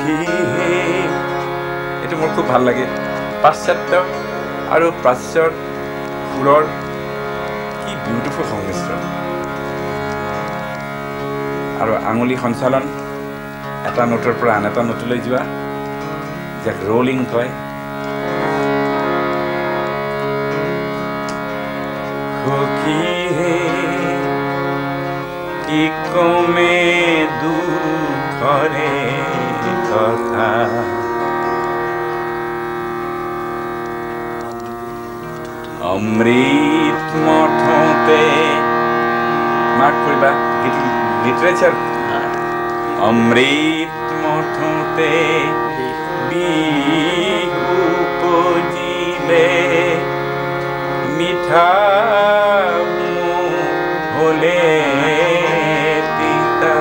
সখী এইটো মোৰ খুব ভাল লাগে পাশ্চাত্য আৰু প্ৰাচ্যৰ সুৰৰ কি বিউটিফুল সংমিশ্ৰণ আৰু আঙুলি সঞ্চালন এটা নোটৰ পৰা আন এটা নোটলৈ যোৱা যাক ৰোলিং কয় সখী হে কি কমে দুখৰে কথা অমৃত মঠতে মাৰ্ক কৰিবা লিটাৰেচাৰ অমৃত মঠতে বিহু পজিলে মিঠা হলে তিতা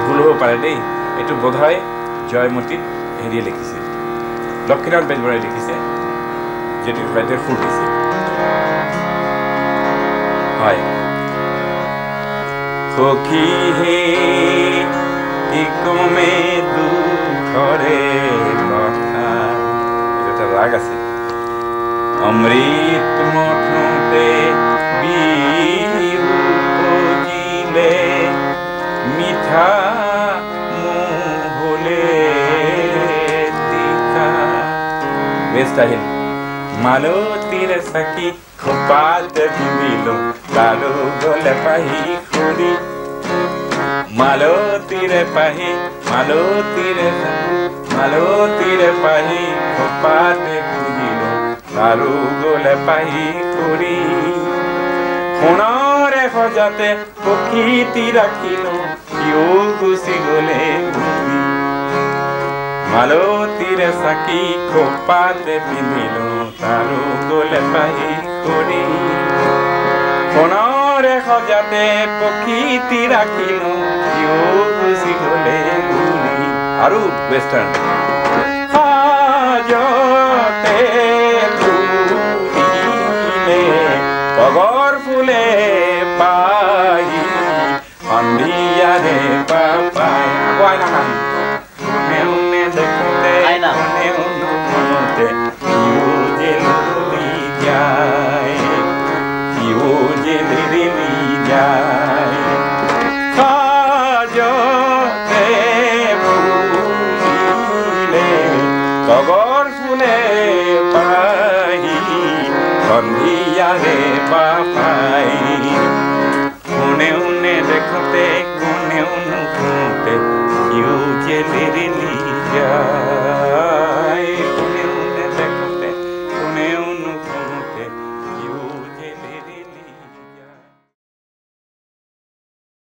ভুল হ'ব পাৰে দেই এইটো বোধহয় জয়মতীত হেৰিয়ে লিখিছিল লক্ষ্মীনাথ বেজবৰাই লিখিছে জ্যোতিষ বাইদেৱে সুৰ দিছে হয় সখী হে কি কমে দুখৰে কথা এটা ৰাগ আছে অমৃত মঠতে বিহু পজিলে মিঠা হলে তিতা বেষ্ট আহিল মালতীৰ চাকি খোপাত পিন্ধিলো লালু গলে পাহি খুৰি মালতীৰ পাহি খোপাত পিন্ধিলো লালু গলে পাহি খুৰি সোণৰে সজাতে প্ৰকৃতি ৰাখিলো কিয় গুচি গলে মালতীৰ চাকি খোপাতে পিন্ধিলো তাৰো গলে পাহি কৰি সোণৰে সজাতে প্ৰকৃতি ৰাখিলো কিয় গুচি গলে আৰু ৱেষ্টাৰ্ণ সাজতে তুলিলে তগৰ ফুলে পাহি সন্ধিয়াৰে পাপাই কোৱাই নাখান দেখতে তগৰ ফুলে পাহি সন্ধিয়াৰে পাপাই কোনেও নেদেখোতে কোনেও নুশুতে সিও যে